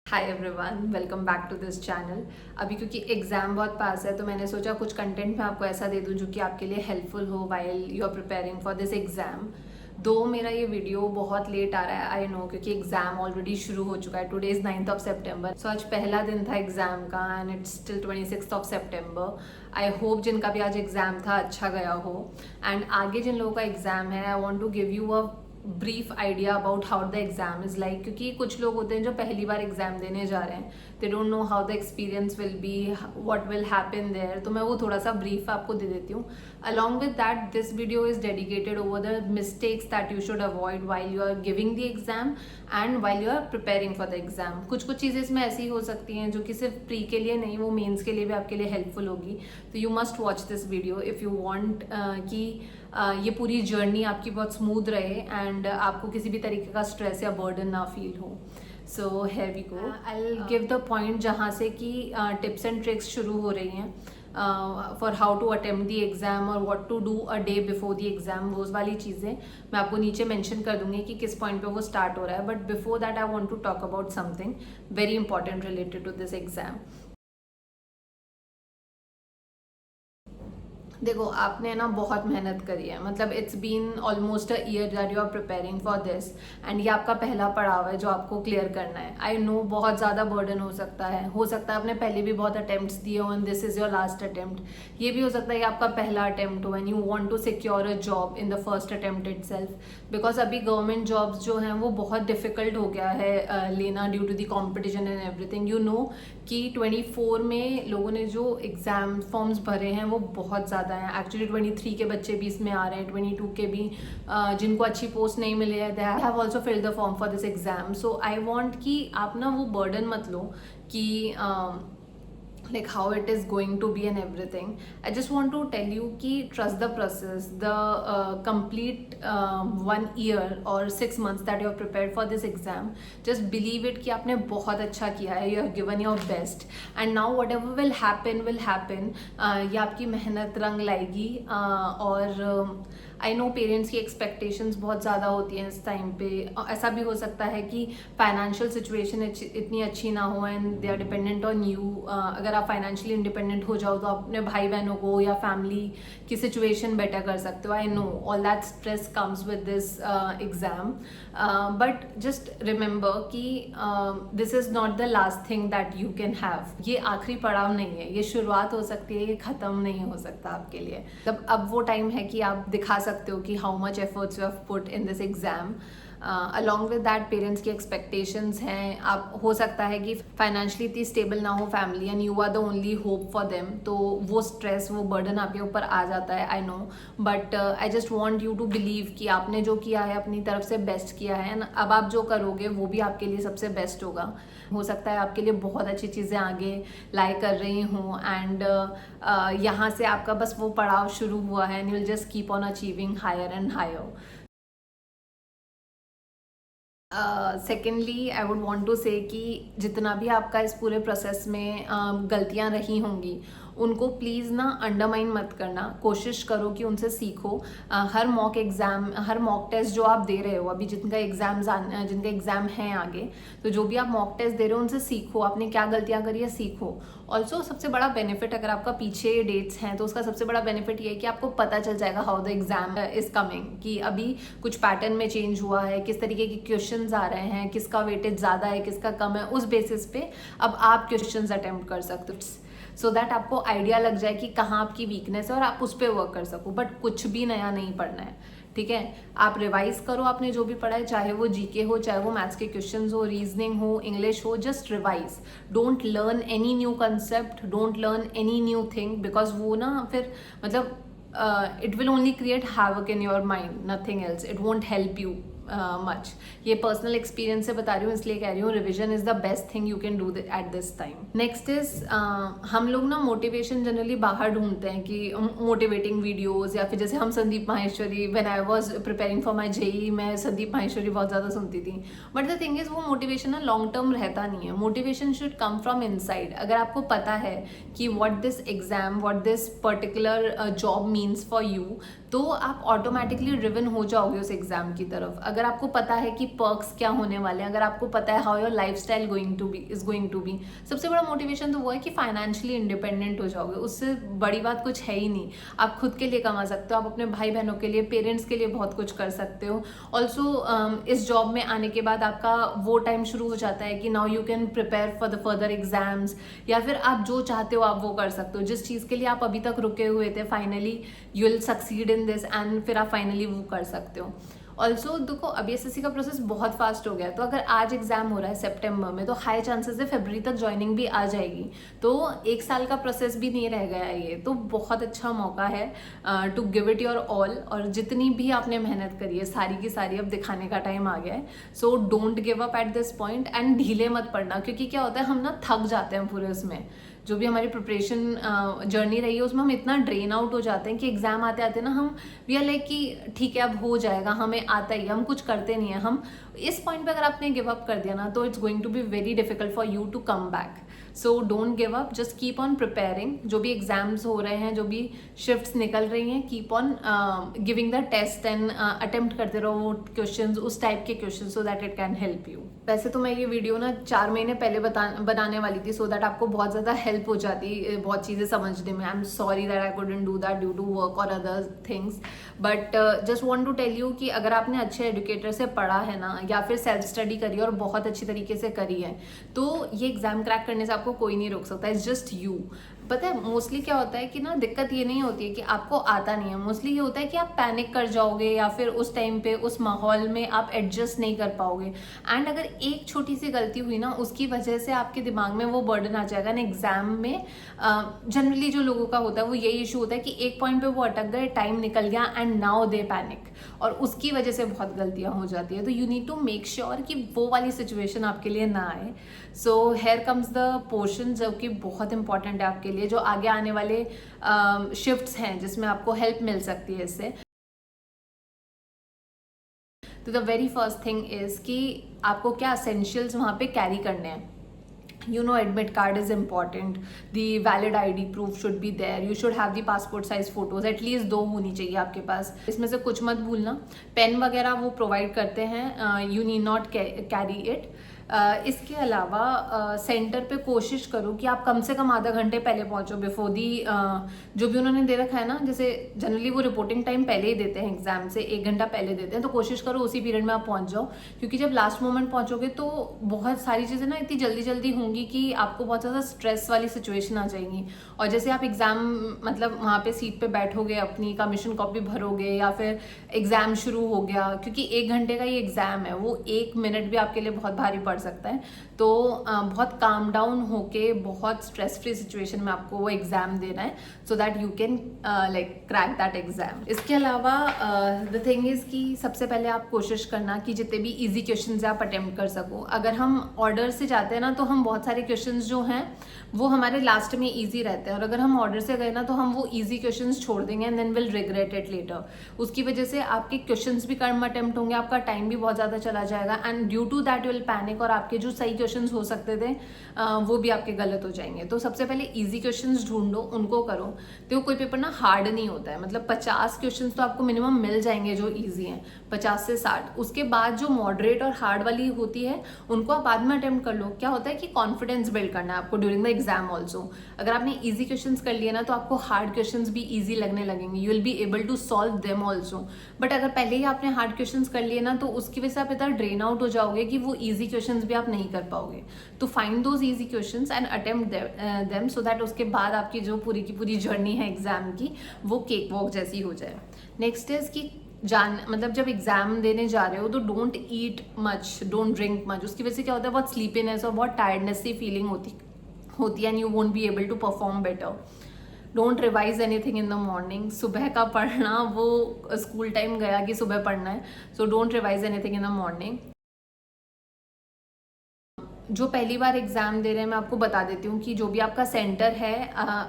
Hi everyone, welcome back to this channel. अभी क्योंकि exam बहुत पास है तो मैंने सोचा कुछ कंटेंट मैं आपको ऐसा दे दूं जो कि आपके लिए हेल्पफुल हो while you are preparing for this exam. दो मेरा ये वीडियो बहुत लेट आ रहा है, आई नो, क्योंकि एग्ज़ाम ऑलरेडी शुरू हो चुका है। Today is 9th of September, so आज पहला दिन था एग्ज़ाम का and it's still 26th of September. I hope जिनका भी आज एग्ज़ाम था अच्छा गया हो। एंड आगे जिन लोगों का एग्ज़ाम है, I want to give you a brief idea about how the exam is like, क्योंकि कुछ लोग होते हैं जो पहली बार एग्जाम देने जा रहे हैं, they don't know how the experience will be, what will happen there. तो मैं वो थोड़ा सा ब्रीफ आपको दे देती हूँ। Along with that this video is dedicated over the mistakes that you should avoid while you are giving the exam and while you are preparing for the exam. कुछ कुछ चीज़ें इसमें ऐसी हो सकती हैं जो कि सिर्फ प्री के लिए नहीं, वो मेंस के लिए भी आपके लिए हेल्पफुल होगी। तो you must watch this video if you want कि ये पूरी जर्नी आपकी बहुत स्मूथ रहे एंड आपको किसी भी तरीके का स्ट्रेस या बर्डन ना फील हो। So here we go, I will give the point जहाँ से कि टिप्स एंड ट्रिक्स शुरू हो रही हैं for how to attempt the exam और what to do a day before the exam. वो वाली चीज़ें मैं आपको नीचे मेंशन कर दूंगी कि किस पॉइंट पे वो स्टार्ट हो रहा है। But before that I want to talk about something very important related to this exam. देखो, आपने ना बहुत मेहनत करी है, मतलब it's been almost a year that you are preparing for this and ये आपका पहला पड़ाव है जो आपको क्लियर करना है। आई नो बहुत ज़्यादा बर्डन हो सकता है आपने पहले भी बहुत अटेम्प्ट्स दिए हो and this is your last attempt. ये भी हो सकता है कि आपका पहला अटेम्प्ट हो and you want to secure a job in the first attempt itself, because अभी गवर्नमेंट जॉब्स जो हैं वो बहुत डिफिकल्ट हो गया है लेना due to the competition and everything. You know कि 24 में लोगों ने जो एग्ज़ाम फॉर्म्स भरे हैं वो बहुत ज़्यादा हैं। एक्चुअली 23 के बच्चे भी इसमें आ रहे हैं, 22 के भी, जिनको अच्छी पोस्ट नहीं मिली है, they have also filled the form for this exam. So I want कि आप ना वो बर्डन मत लो कि like how it is going to be and everything. I just want to tell you ki trust the process, the complete 1 year or 6 months that you have prepared for this exam. Just believe it कि आपने बहुत अच्छा किया है, you have given your best and now whatever will happen ये आपकी मेहनत रंग लाएगी। और आई नो पेरेंट्स की एक्सपेक्टेशंस बहुत ज़्यादा होती हैं इस टाइम पे। ऐसा भी हो सकता है कि फाइनेंशियल सिचुएशन इतनी अच्छी ना हो and they are dependent on you. अगर आप फाइनेंशियली इंडिपेंडेंट हो जाओ तो आप अपने भाई बहनों को या फैमिली की सिचुएशन बेटर कर सकते हो। I know all that stress comes with this exam, but just remember कि this is not the last thing that you can have. ये आखिरी पड़ाव नहीं है, ये शुरुआत हो सकती है, ये ख़त्म नहीं हो सकता आपके लिए। तब अब वो टाइम है कि आप दिखा सकते हो कि how much efforts you have put in this exam. Along with that parents की एक्सपेक्टेशंस हैं। आप हो सकता है कि फाइनेंशियली इतनी स्टेबल ना हो family and you are the only hope for them, तो वो स्ट्रेस, वो बर्डन आपके ऊपर आ जाता है, I know. But I just want you to believe कि आपने जो किया है अपनी तरफ से बेस्ट किया है एंड अब आप जो करोगे वो भी आपके लिए सबसे बेस्ट होगा। हो सकता है आपके लिए बहुत अच्छी चीज़ें आगे लाई कर रही हूँ एंड यहाँ से आपका बस वो पड़ाव शुरू हुआ है and you will just keep on achieving higher and higher. Secondly I would want to say कि जितना भी आपका इस पूरे प्रोसेस में गलतियाँ रही होंगी उनको प्लीज़ ना अंडरमाइन मत करना, कोशिश करो कि उनसे सीखो। हर मॉक टेस्ट जो आप दे रहे हो अभी, जिनका एग्ज़ाम है आगे, तो जो भी आप मॉक टेस्ट दे रहे हो उनसे सीखो, आपने क्या गलतियाँ करी है सीखो। ऑल्सो सबसे बड़ा बेनिफिट, अगर आपका पीछे डेट्स हैं तो उसका सबसे बड़ा बेनिफिट ये है कि आपको पता चल जाएगा how the exam is coming, कि अभी कुछ पैटर्न में चेंज हुआ है, किस तरीके के क्वेश्चंस आ रहे हैं, किसका वेटेज ज़्यादा है, किसका कम है। उस बेसिस पे अब आप क्वेश्चंस अटेम्प्ट कर सकते हो, सो दैट आपको आइडिया लग जाए कि कहाँ आपकी वीकनेस है और आप उस पर वर्क कर सको। बट कुछ भी नया नहीं पढ़ना है, ठीक है? आप रिवाइज करो आपने जो भी पढ़ा है, चाहे वो जीके हो, चाहे वो मैथ्स के क्वेश्चंस हो, रीजनिंग हो, इंग्लिश हो, just revise. Don't learn any new concept, don't learn any new thing, because वो ना फिर मतलब it will only create havoc in your mind, nothing else. It won't help you much. ये personal experience से बता रही हूँ, इसलिए कह रही हूँ revision is the best thing you can do at this time. Next is, हम लोग ना मोटिवेशन जनरली बाहर ढूंढते हैं कि मोटिवेटिंग वीडियोस, या फिर जैसे हम Sandeep Maheshwari, when I was preparing for my JEE, मैं संदीप माहेश्वरी बहुत ज़्यादा सुनती थी। बट द थिंग इज वो मोटिवेशन ना लॉन्ग टर्म रहता नहीं है। Motivation should come from inside. अगर आपको पता है कि what this exam, what this particular job means for you, तो आप ऑटोमेटिकली ड्रिवन हो जाओगे उस एग्जाम की तरफ। अगर आपको पता है कि पर्क्स क्या होने वाले हैं, अगर आपको पता है how your lifestyle going to be, सबसे बड़ा मोटिवेशन तो वो है कि फाइनेंशियली इंडिपेंडेंट हो जाओगे। उससे बड़ी बात कुछ है ही नहीं। आप खुद के लिए कमा सकते हो, आप अपने भाई बहनों के लिए, पेरेंट्स के लिए बहुत कुछ कर सकते हो। ऑल्सो इस जॉब में आने के बाद आपका वो टाइम शुरू हो जाता है कि now you can prepare for the further exams, या फिर आप जो चाहते हो आप वो कर सकते हो। जिस चीज़ के लिए आप अभी तक रुके हुए थे, finally you will succeed in this, and फिर आप फाइनली वो कर सकते हो। ऑल्सो देखो, अभी एसएससी का प्रोसेस बहुत फास्ट हो गया है, तो अगर आज एग्जाम हो रहा है सितंबर में, तो हाई चांसेस है फरवरी तक ज्वाइनिंग भी आ जाएगी। तो 1 साल का प्रोसेस भी नहीं रह गया है ये, तो बहुत अच्छा मौका है to give it your all. और जितनी भी आपने मेहनत करी है सारी की सारी अब दिखाने का टाइम आ गया है। सो don't give up at this point, and ढीले मत पड़ना, क्योंकि क्या होता है हम ना थक जाते हैं पूरे उसमें। जो भी हमारी प्रिपरेशन जर्नी रही है उसमें हम इतना ड्रेन आउट हो जाते हैं कि एग्जाम आते आते ना हम वी आर लाइक कि ठीक है अब हो जाएगा, हमें आता ही, हम कुछ करते नहीं है। हम इस पॉइंट पे अगर आपने गिव अप कर दिया ना, तो it's going to be very difficult for you to come back. So don't give up, just keep on preparing. जो भी एग्जाम्स हो रहे हैं, जो भी शिफ्ट्स निकल रही हैं, keep on giving the test and attempt करते रहो वो क्वेश्चंस, उस टाइप के question, so that it can help you. वैसे तो मैं ये वीडियो ना 4 महीने पहले बनाने वाली थी, सो दैट आपको बहुत ज़्यादा हेल्प हो जाती बहुत चीज़ें समझने में। I am sorry that I couldn't do that due to work और other things, but just want to tell you कि अगर आपने अच्छे एजुकेटर से पढ़ा है ना, या फिर सेल्फ स्टडी करी और बहुत अच्छी तरीके से करी है, तो ये एग्जाम क्रैक करने से आपको कोई नहीं रोक सकता। It's just you. पता है मोस्टली क्या होता है कि ना, दिक्कत ये नहीं होती है कि आपको आता नहीं है, मोस्टली ये होता है कि आप पैनिक कर जाओगे, या फिर उस टाइम पे उस माहौल में आप एडजस्ट नहीं कर पाओगे। एंड अगर एक छोटी सी गलती हुई ना, उसकी वजह से आपके दिमाग में वो बर्डन आ जाएगा ना एग्जाम में। जनरली जो लोगों का होता है वो यही इशू होता है कि एक पॉइंट पे वो अटक गए, टाइम निकल गया, एंड नाउ दे पैनिक, और उसकी वजह से बहुत गलतियां हो जाती है। तो you need to make sure कि वो वाली सिचुएशन आपके लिए ना आए। So here comes the portion जो कि बहुत इंपॉर्टेंट है आपके लिए, जो आगे आने वाले शिफ्ट्स हैं जिसमें आपको हेल्प मिल सकती है इससे। तो the very first thing is कि आपको क्या एसेंशियल्स वहाँ पे कैरी करने हैं। You know, admit card is important, the valid ID proof should be there, you should have the passport size photos, at least 2 होनी चाहिए आपके पास। इसमें से कुछ मत भूलना। पेन वगैरह वो प्रोवाइड करते हैं, you need not carry it। इसके अलावा सेंटर पे कोशिश करो कि आप कम से कम आधा घंटे पहले पहुंचो, बिफोर दी जो भी उन्होंने दे रखा है ना। जैसे जनरली वो रिपोर्टिंग टाइम पहले ही देते हैं, एग्जाम से 1 घंटा पहले देते हैं, तो कोशिश करो उसी पीरियड में आप पहुंच जाओ। क्योंकि जब लास्ट मोमेंट पहुंचोगे तो बहुत सारी चीज़ें ना इतनी जल्दी जल्दी होंगी कि आपको बहुत ज़्यादा स्ट्रेस वाली सिचुएशन आ जाएगी। और जैसे आप एग्जाम मतलब वहाँ पे सीट पे बैठोगे, अपनी कमीशन कॉपी भरोगे, या फिर एग्जाम शुरू हो गया, क्योंकि 1 घंटे का ये एग्जाम है, वो 1 मिनट भी आपके लिए बहुत भारी पड़ सकता है। तो बहुत काम डाउन होके, बहुत स्ट्रेस फ्री सिचुएशन में आपको वो एग्जाम देना है, so that you can like crack that exam. इसके अलावा द थिंग इज कि सबसे पहले आप कोशिश करना कि जितने भी इजी क्वेश्चंस आप अटेम्प्ट कर सको। अगर हम ऑर्डर से जाते हैं ना, तो हम बहुत सारे क्वेश्चंस जो हैं वो हमारे लास्ट में इजी रहते हैं, और अगर हम ऑर्डर से गए ना, तो हम वो इजी क्वेश्चंस छोड़ देंगे and then will regret it later. उसकी वजह से आपके क्वेश्चंस भी कम अटेम्प्ट होंगे, आपका टाइम भी बहुत ज़्यादा चला जाएगा, and due to that you will panic, और आपके जो सही क्वेश्चंस हो सकते थे वो भी आपके गलत हो जाएंगे। तो सबसे पहले इजी क्वेश्चंस ढूंढो, उनको करो। तो कोई पेपर ना हार्ड नहीं होता है, मतलब 50 क्वेश्चंस तो आपको मिनिमम मिल जाएंगे जो इजी हैं, 50 से 60। उसके बाद जो मॉडरेट और हार्ड वाली होती है उनको आप बाद में अटेम्प्ट कर लो। क्या होता है कि कॉन्फिडेंस बिल्ड करना है आपको ड्यूरिंग द एग्जाम ऑल्सो। अगर आपने इजी क्वेश्चंस कर लिए ना, तो आपको हार्ड क्वेश्चंस भी इजी लगने लगेंगे, you will be able to solve them also. But अगर पहले ही आपने हार्ड क्वेश्चंस कर लिए ना, तो उसकी वजह से आप इतना ड्रेन आउट हो जाओगे कि वो इजी क्वेश्चंस भी आप नहीं कर पाओगे। तो find those easy questions and attempt them, so that उसके बाद आपकी जो पूरी की पूरी जर्नी है एग्जाम की, वो केक वॉक जैसी हो जाए। नेक्स्ट इज कि मतलब जब एग्जाम देने जा रहे हो तो don't eat much, don't drink much. उसकी वजह से क्या होता है, बहुत स्लीपीनेस और बहुत टायर्डनेस सी फीलिंग होती है, and you won't be able to perform better. Don't revise anything in the morning. सुबह का पढ़ना वो स्कूल टाइम गया कि सुबह पढ़ना है, so don't revise anything in the morning. जो पहली बार एग्जाम दे रहे हैं, मैं आपको बता देती हूँ कि जो भी आपका सेंटर है,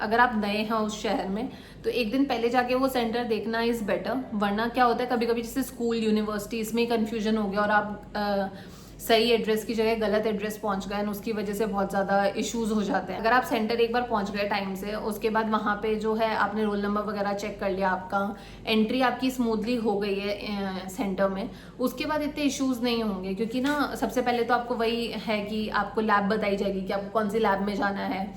अगर आप नए हैं उस शहर में, तो एक दिन पहले जाके वो सेंटर देखना इज़ बेटर। वरना क्या होता है, कभी कभी जैसे स्कूल, यूनिवर्सिटी, इसमें कंफ्यूजन हो गया और आप सही एड्रेस की जगह गलत एड्रेस पहुंच गए, उसकी वजह से बहुत ज़्यादा इश्यूज हो जाते हैं। अगर आप सेंटर एक बार पहुंच गए टाइम से, उसके बाद वहाँ पे जो है आपने रोल नंबर वगैरह चेक कर लिया, आपका एंट्री आपकी स्मूथली हो गई है सेंटर में, उसके बाद इतने इश्यूज नहीं होंगे। क्योंकि ना सबसे पहले तो आपको वही है कि आपको लैब बताई जाएगी कि आपको कौन सी लैब में जाना है,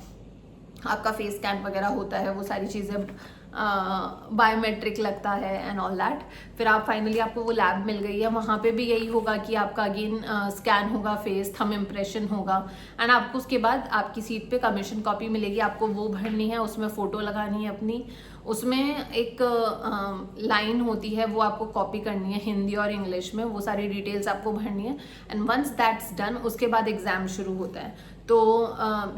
आपका फेस स्कैन वगैरह होता है, वो सारी चीज़ें बायोमेट्रिक लगता है एंड ऑल दैट। फिर आप फाइनली आपको वो लैब मिल गई है, वहाँ पे भी यही होगा कि आपका अगेन स्कैन होगा, फेस थंब इम्प्रेशन होगा, एंड आपको उसके बाद आपकी सीट पे कमीशन कॉपी मिलेगी, आपको वो भरनी है, उसमें फ़ोटो लगानी है अपनी, उसमें एक लाइन होती है वो आपको कॉपी करनी है हिंदी और इंग्लिश में, वो सारी डिटेल्स आपको भरनी है, एंड वंस दैट्स डन उसके बाद एग्ज़ाम शुरू होता है। तो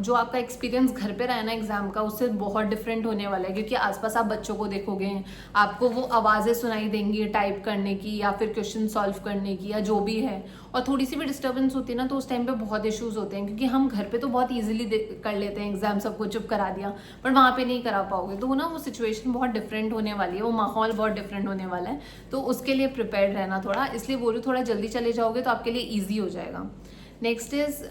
जो आपका एक्सपीरियंस घर पे रहा ना एग्जाम का, उससे बहुत डिफरेंट होने वाला है। क्योंकि आसपास आप बच्चों को देखोगे, आपको वो आवाज़ें सुनाई देंगी टाइप करने की या फिर क्वेश्चन सॉल्व करने की या जो भी है, और थोड़ी सी भी डिस्टर्बेंस होती है ना तो उस टाइम पे बहुत इश्यूज होते हैं। क्योंकि हम घर पे तो बहुत ईजिली कर लेते हैं एग्जाम, सबको चुप करा दिया, पर वहाँ पे नहीं करा पाओगे। तो ना वो सिचुएशन बहुत डिफरेंट होने वाली है, वो माहौल बहुत डिफरेंट होने वाला है। तो उसके लिए प्रिपेयर्ड रहना थोड़ा, इसलिए बोल रही हूँ थोड़ा जल्दी चले जाओगे तो आपके लिए ईजी हो जाएगा। नेक्स्ट इज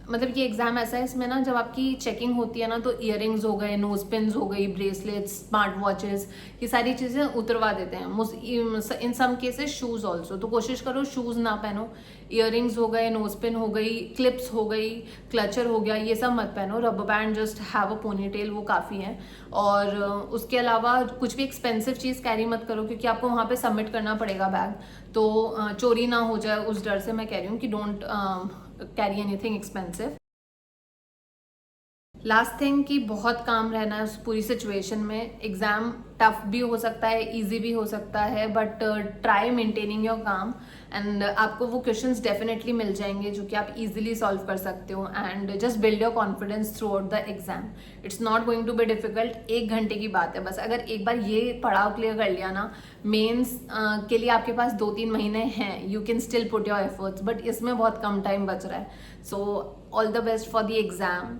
मतलब ये एग्जाम ऐसा है, इसमें ना जब आपकी चेकिंग होती है ना तो इयररिंग्स हो गए, नोज पिन्स हो गई, ब्रेसलेट्स, स्मार्ट वॉचेस, ये सारी चीज़ें उतरवा देते हैं। इन सम केसेस शूज़ ऑल्सो, तो कोशिश करो शूज़ ना पहनो। इयररिंग्स हो गए, नोज पिन हो गई, क्लिप्स हो गई, क्लचर हो गया, ये सब मत पहनो। Rubber band, just have a ponytail, वो काफ़ी है। और उसके अलावा कुछ भी एक्सपेंसिव चीज़ कैरी मत करो, क्योंकि आपको वहाँ पे सबमिट करना पड़ेगा बैग, तो चोरी ना हो जाए उस डर से मैं कह रही हूँ कि don't carry anything expensive. Last thing कि बहुत काम रहना है उस पूरी सिचुएशन में। एग्जाम टफ भी हो सकता है, इजी भी हो सकता है, बट ट्राई मेंटेनिंग योर काम, एंड आपको वो क्वेश्चंस डेफिनेटली मिल जाएंगे जो कि आप इजीली सॉल्व कर सकते हो। And just build your confidence throughout the exam. It's not going to be difficult. 1 घंटे की बात है बस। अगर एक बार ये पड़ाव क्लियर कर लिया ना, मेंस के लिए आपके पास 2-3 महीने हैं, you can still put your efforts, but इसमें बहुत कम टाइम बच रहा है। So all the best for the exam.